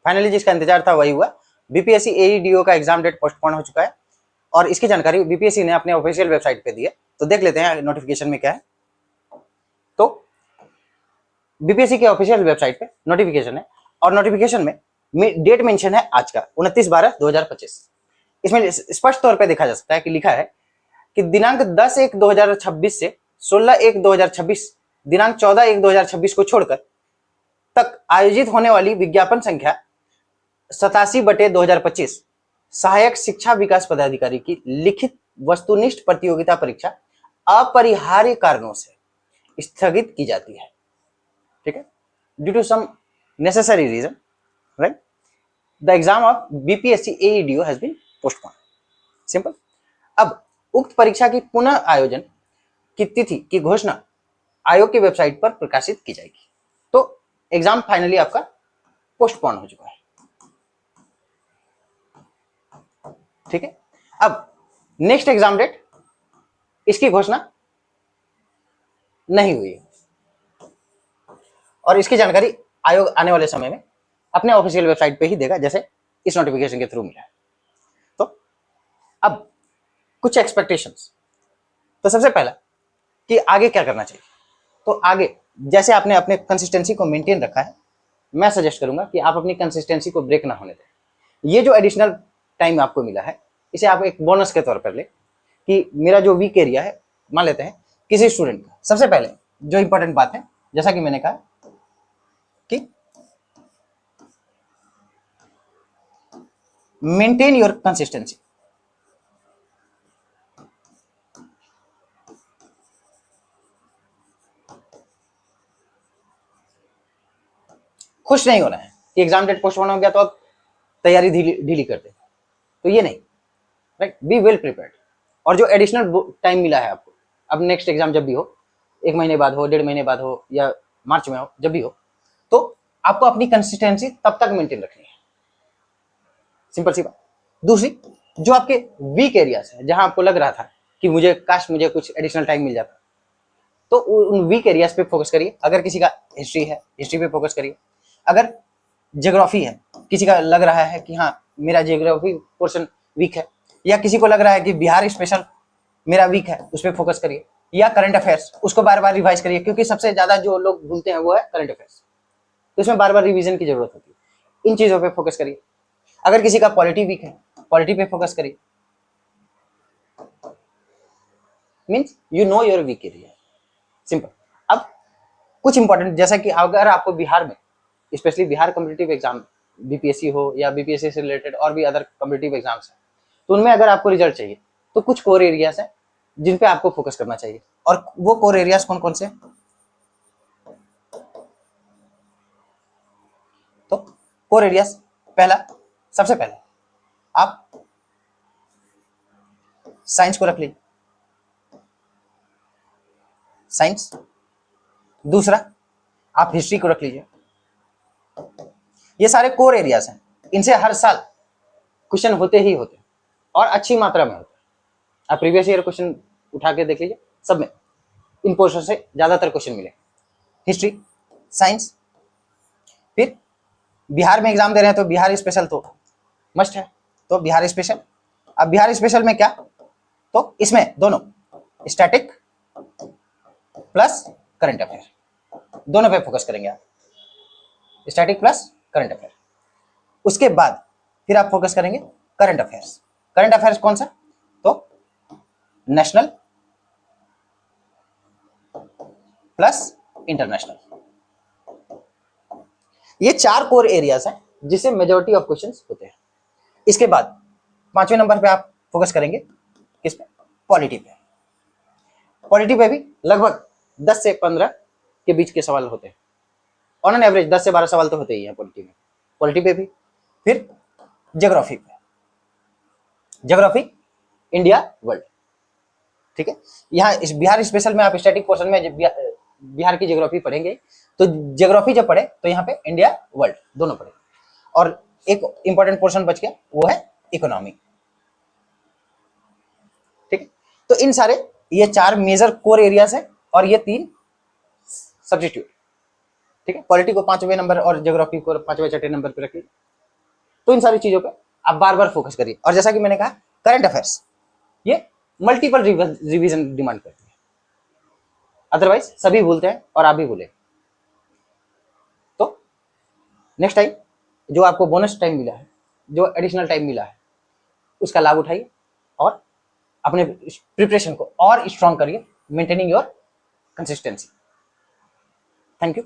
Finally जिसका इंतजार था वही हुआ। बीपीएससी एईडीओ का एग्जाम डेट पोस्टपोन हो चुका है और इसकी जानकारी बीपीएससी ने अपने ऑफिशियल वेबसाइट पे दी है। तो देख लेते हैं नोटिफिकेशन में क्या है। तो बीपीएससी के ऑफिशियल वेबसाइट पे नोटिफिकेशन है और नोटिफिकेशन में डेट मेंशन है आज का 29/12/2025। इसमें स्पष्ट तौर पे देखा जा सकता है कि लिखा है कि दिनांक 10/1/2026 से 16/1/2026 दिनांक 14/1/2026 को छोड़कर तक आयोजित होने वाली विज्ञापन संख्या 87/2025 सहायक शिक्षा विकास पदाधिकारी की लिखित वस्तुनिष्ठ प्रतियोगिता परीक्षा अपरिहार्य कारणों से स्थगित की जाती है। ठीक है, due to some necessary reason, right, the exam of BPSC AEDO has been postpone. Simple. अब उक्त परीक्षा की पुनः आयोजन की तिथि की घोषणा आयोग की वेबसाइट पर प्रकाशित की जाएगी। तो एग्जाम फाइनली आपका पोस्टपोन हो चुका है। ठीक है, अब नेक्स्ट एग्जाम डेट इसकी घोषणा नहीं हुई है और इसकी जानकारी आयोग आने वाले समय में अपने ऑफिशियल वेबसाइट पे ही देगा, जैसे इस नोटिफिकेशन के थ्रू मिला है। तो अब कुछ एक्सपेक्टेशंस। तो सबसे पहला कि आगे क्या करना चाहिए। तो आगे जैसे आपने अपने कंसिस्टेंसी को मेंटेन रखा है, मैं सजेस्ट करूंगा कि आप अपनी कंसिस्टेंसी को ब्रेक ना होने दें। ये जो एडिशनल टाइम आपको मिला है इसे आप एक बोनस के तौर पर ले कि मेरा जो वीक एरिया है, मान लेते हैं किसी स्टूडेंट का, सबसे पहले जो इंपॉर्टेंट बात है जैसा कि मैंने कहा कि मेंटेन योर कंसिस्टेंसी। खुश नहीं होना है कि एग्जाम डेट पोस्टपोन हो गया तो अब तैयारी ढीली कर दे, तो ये नहीं, राइट। Be well prepared. और जो एडिशनल टाइम मिला है आपको, अब नेक्स्ट एग्जाम जब भी हो, 1 महीने बाद हो, 1.5 महीने बाद हो या मार्च में हो, जब भी हो, तो आपको अपनी कंसिस्टेंसी तब तक मेंटेन रखनी है। सिंपल सी बात। दूसरी, जो आपके वीक एरियाज है, जहां आपको लग रहा था कि मुझे कुछ एडिशनल टाइम मिल जाता, तो उन वीक एरियाज पे फोकस करिए। अगर किसी का हिस्ट्री है, हिस्ट्री पे फोकस करिए। अगर ज्योग्राफी है, किसी का लग रहा है कि हाँ मेरा ज्योग्राफी पोर्शन वीक है, या किसी को लग रहा है कि बिहार स्पेशल मेरा वीक है, उस पर फोकस करिए। या करंट अफेयर्स, उसको बार बार रिवाइज करिए, क्योंकि सबसे ज्यादा जो लोग भूलते हैं वो है करंट अफेयर्स, तो इसमें बार बार रिवीजन की जरूरत होती है। इन चीजों पे फोकस करिए। अगर किसी का पॉलिटी वीक है, पॉलिटी पे फोकस करिए। Means you know your weak area. Simple. अब कुछ इंपॉर्टेंट, जैसा कि अगर आपको बिहार में, specially Bihar competitive exam, BPSC हो या बीपीएससी से रिलेटेड और भी अदर कॉम्पिटिटिव एग्जाम्स हैं, तो उनमें अगर आपको रिजल्ट चाहिए तो कुछ कोर एरियाज हैं जिन पे आपको फोकस करना चाहिए। और वो कोर एरियाज कौन कौन से? तो कोर एरियाज, पहला, सबसे पहले आप साइंस को रख लीजिए, साइंस। दूसरा, आप हिस्ट्री को रख लीजिए। ये सारे कोर एरियाज हैं, इनसे हर साल क्वेश्चन होते ही होते हैं और अच्छी मात्रा में होते हैं। आप प्रीवियस ईयर क्वेश्चन उठा के देख लीजिए, सब में इन पोर्शन से ज्यादातर क्वेश्चन मिले। हिस्ट्री, साइंस, फिर बिहार में एग्जाम दे रहे हैं तो बिहार स्पेशल तो मस्ट है, तो बिहार स्पेशल। अब बिहार स्पेशल में क्या, तो इसमें दोनों स्टैटिक प्लस करंट अफेयर, दोनों पे फोकस करेंगे आप, स्टैटिक प्लस करंट अफेयर। उसके बाद फिर आप फोकस करेंगे करंट अफेयर्स। करंट अफेयर्स कौन सा, तो नेशनल प्लस इंटरनेशनल। ये 4 कोर एरियाज हैं जिससे मेजॉरिटी ऑफ क्वेश्चंस होते हैं। इसके बाद 5वें नंबर पे आप फोकस करेंगे किस पे, पॉलिटी पे। पॉलिटी पे भी लगभग 10 से 15 के बीच के सवाल होते हैं, ऑन एन एवरेज 10 से 12 सवाल तो होते ही हैं पॉलिटी में। पॉलिटी पे भी। फिर ज्योग्राफी पे, ज्योग्राफी इंडिया वर्ल्ड, ठीक है। यहाँ इस बिहार स्पेशल में आप स्टैटिक पोर्शन में बिहार की ज्योग्राफी पढ़ेंगे, तो ज्योग्राफी जब पढ़े तो यहाँ पे इंडिया वर्ल्ड दोनों पढ़े। और एक इंपॉर्टेंट पोर्शन बच गया, वो है इकोनॉमी, ठीक है। तो इन सारे ये 4 मेजर कोर एरियाज है और ये 3 सब्स्टिट्यूट, ठीक है। पॉलिटी को 5वें नंबर और ज्योग्राफी को 5वें 6वें नंबर पे रखिए। तो इन सारी चीजों पे आप बार बार फोकस करिए। और जैसा कि मैंने कहा, करंट अफेयर्स ये मल्टीपल रिवीजन डिमांड करती है, अदरवाइज सभी भूलते हैं और आप भी भूले। तो नेक्स्ट टाइम जो आपको बोनस टाइम मिला है, जो एडिशनल टाइम मिला है, उसका लाभ उठाइए और अपने प्रिपरेशन को और स्ट्रॉन्ग करिए, maintaining your consistency. Thank you.